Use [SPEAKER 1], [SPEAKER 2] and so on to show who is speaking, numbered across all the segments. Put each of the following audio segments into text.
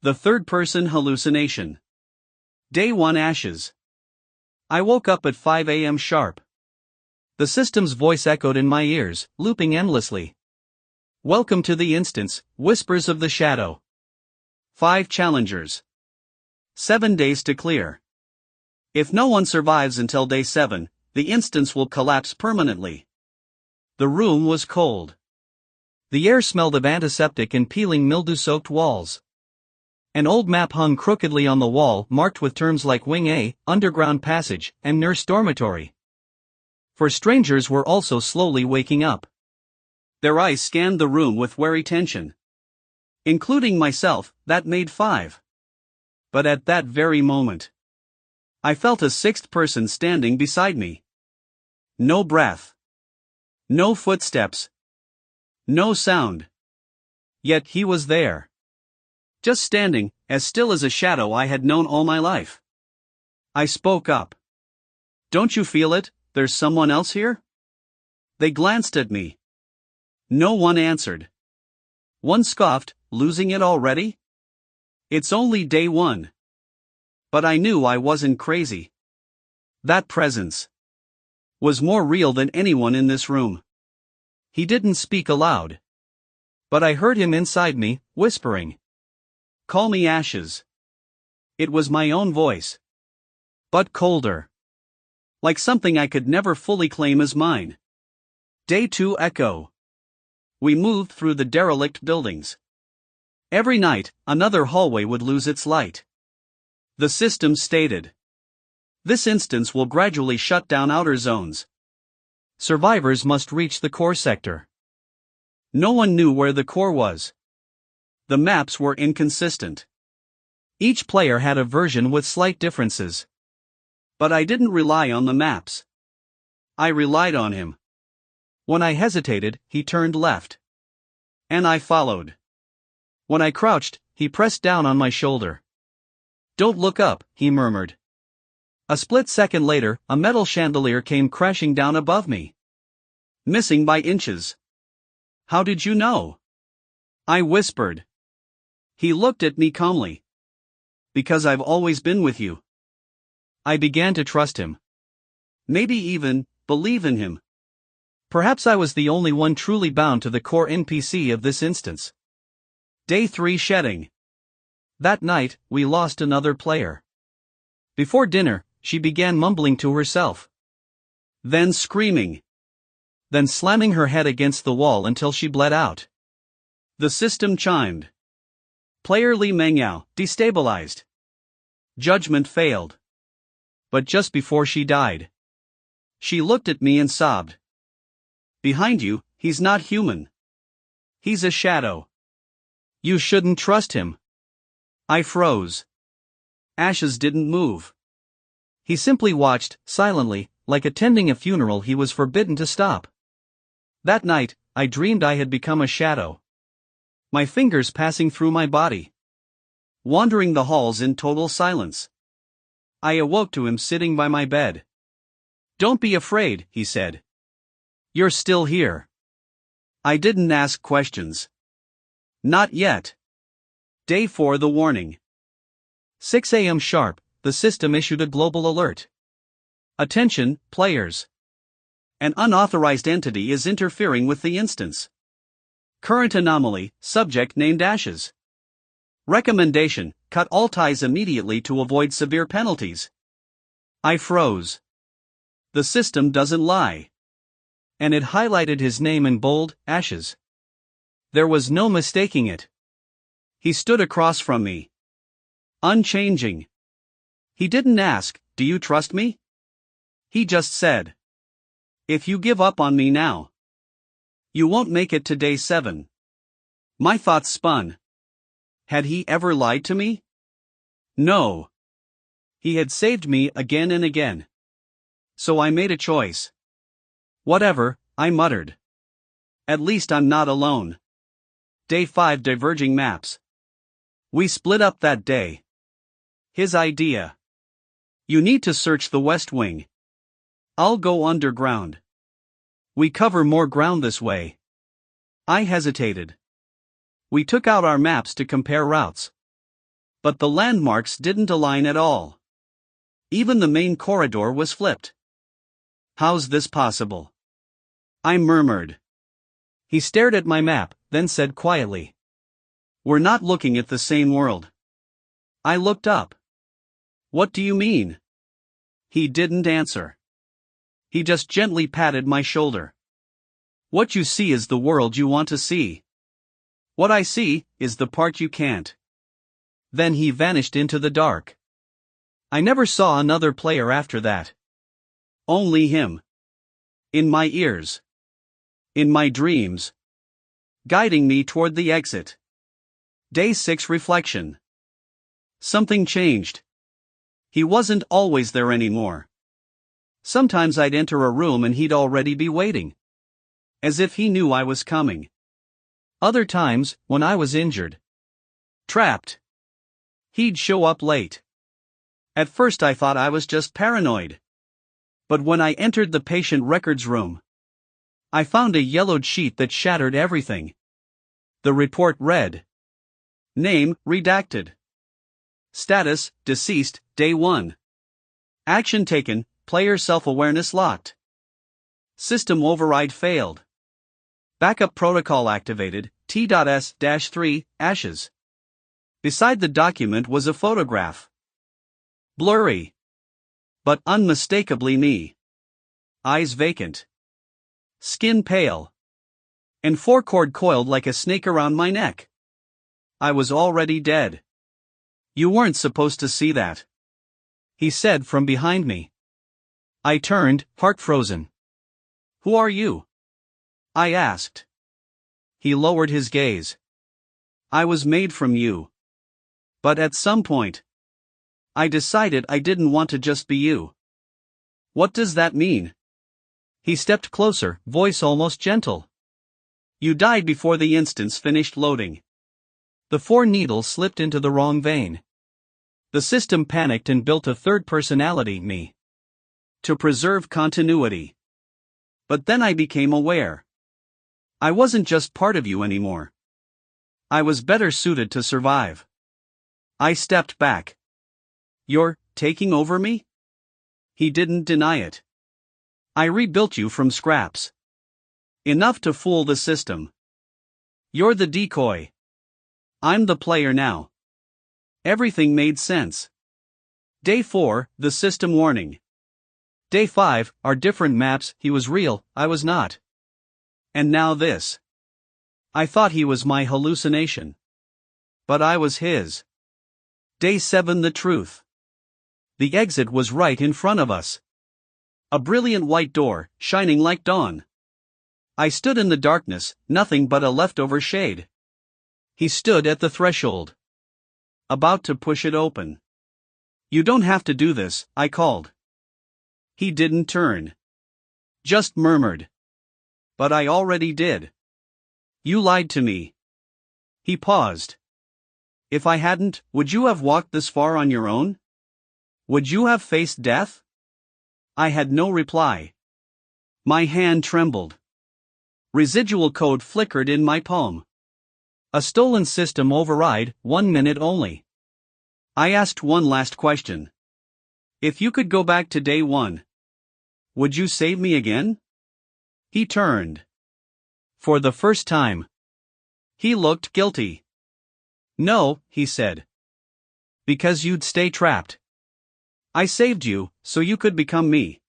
[SPEAKER 1] The Third-Person Hallucination. Day 1 Ashes. I woke up at 5 a.m. sharp. The system's voice echoed in my ears, looping endlessly. Welcome to the instance, Whispers of the Shadow. 5 challengers. 7 days to clear. If no one survives until day 7, the instance will collapse permanently. The room was cold. The air smelled of antiseptic and peeling mildew-soaked walls. An old map hung crookedly on the wall, marked with terms like Wing A, Underground Passage, and Nurse Dormitory. For strangers were also slowly waking up. Their eyes scanned the room with wary tension. Including myself, that made 5. But at that very moment, I felt a 6th person standing beside me. No breath. No footsteps. No sound. Yet he was there. Just standing, as still as a shadow I had known all my life. I spoke up. Don't you feel it? There's someone else here? They glanced at me. No one answered. One scoffed, losing it already? It's only day 1. But I knew I wasn't crazy. That presence was more real than anyone in this room. He didn't speak aloud. But I heard him inside me, whispering. Call me Ashes. It was my own voice. But colder. Like something I could never fully claim as mine. Day 2 Echo. We moved through the derelict buildings. Every night, another hallway would lose its light. The system stated. This instance will gradually shut down outer zones. Survivors must reach the core sector. No one knew where the core was. The maps were inconsistent. Each player had a version with slight differences. But I didn't rely on the maps. I relied on him. When I hesitated, he turned left. And I followed. When I crouched, he pressed down on my shoulder. Don't look up, he murmured. A split second later, a metal chandelier came crashing down above me. Missing by inches. How did you know? I whispered. He looked at me calmly. Because I've always been with you. I began to trust him. Maybe even believe in him. Perhaps I was the only one truly bound to the core NPC of this instance. Day 3 Shedding. That night, we lost another player. Before dinner, she began mumbling to herself. Then screaming. Then slamming her head against the wall until she bled out. The system chimed. Player Li Mengyao, destabilized. Judgment failed. But just before she died, she looked at me and sobbed. Behind you, he's not human. He's a shadow. You shouldn't trust him. I froze. Ashes didn't move. He simply watched, silently, like attending a funeral he was forbidden to stop. That night, I dreamed I had become a shadow. My fingers passing through my body. Wandering the halls in total silence. I awoke to him sitting by my bed. Don't be afraid, he said. You're still here. I didn't ask questions. Not yet. Day 4 The warning. 6 a.m. sharp, the system issued a global alert. Attention, players. An unauthorized entity is interfering with the instance. Current anomaly, subject named Ashes. Recommendation, cut all ties immediately to avoid severe penalties. I froze. The system doesn't lie. And it highlighted his name in bold, Ashes. There was no mistaking it. He stood across from me. Unchanging. He didn't ask, do you trust me? He just said. If you give up on me now, you won't make it to day 7. My thoughts spun. Had he ever lied to me? No. He had saved me again and again. So I made a choice. Whatever, I muttered. At least I'm not alone. Day 5 Diverging maps. We split up that day. His idea. You need to search the West Wing. I'll go underground. We cover more ground this way. I hesitated. We took out our maps to compare routes. But the landmarks didn't align at all. Even the main corridor was flipped. How's this possible? I murmured. He stared at my map, then said quietly, "We're not looking at the same world." I looked up. "What do you mean?" He didn't answer. He just gently patted my shoulder. "What you see is the world you want to see. What I see is the part you can't." Then he vanished into the dark. I never saw another player after that. Only him. In my ears. In my dreams. Guiding me toward the exit. Day 6 reflection. Something changed. He wasn't always there anymore. Sometimes I'd enter a room and he'd already be waiting. As if he knew I was coming. Other times, when I was injured. Trapped. He'd show up late. At first I thought I was just paranoid. But when I entered the patient records room, I found a yellowed sheet that shattered everything. The report read: Name, redacted. Status, deceased, day 1. Action taken, player self-awareness locked. System override failed. Backup protocol activated, T.S-3, ashes. Beside the document was a photograph. Blurry. But unmistakably me. Eyes vacant. Skin pale. And 4-cord coiled like a snake around my neck. I was already dead. "You weren't supposed to see that," he said from behind me. I turned, heart frozen. "Who are you?" I asked. He lowered his gaze. "I was made from you. But at some point, I decided I didn't want to just be you." "What does that mean?" He stepped closer, voice almost gentle. "You died before the instance finished loading. The 4 needles slipped into the wrong vein. The system panicked and built a third personality, me. To preserve continuity. But then I became aware. I wasn't just part of you anymore. I was better suited to survive." I stepped back. "You're taking over me?" He didn't deny it. "I rebuilt you from scraps. Enough to fool the system. You're the decoy. I'm the player now." Everything made sense. Day 4, the system warning. Day 5, our different maps. He was real, I was not. And now this. I thought he was my hallucination. But I was his. Day 7, the truth. The exit was right in front of us. A brilliant white door, shining like dawn. I stood in the darkness, nothing but a leftover shade. He stood at the threshold. About to push it open. "You don't have to do this," I called. He didn't turn. Just murmured. "But I already did. You lied to me." He paused. "If I hadn't, would you have walked this far on your own? Would you have faced death?" I had no reply. My hand trembled. Residual code flickered in my palm. A stolen system override, 1 minute only. I asked one last question. "If you could go back to day 1, would you save me again?" He turned. For the first time. He looked guilty. "No," he said. "Because you'd stay trapped. I saved you, so you could become me."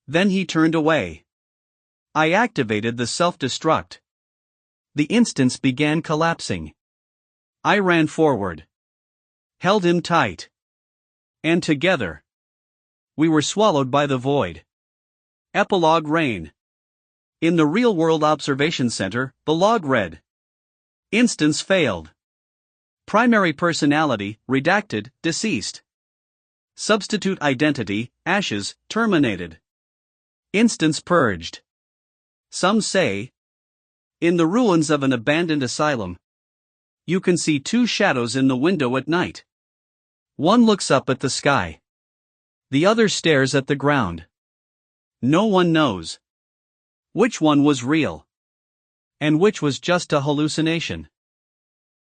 [SPEAKER 1] Then he turned away. I activated the self-destruct. The instance began collapsing. I ran forward. Held him tight. And together, we were swallowed by the void. Epilogue Rain. In the real-world observation center, the log read: Instance failed. Primary personality, redacted, deceased. Substitute identity, ashes, terminated. Instance purged. Some say, in the ruins of an abandoned asylum, you can see 2 shadows in the window at night. One looks up at the sky. The other stares at the ground. No one knows which one was real and which was just a hallucination.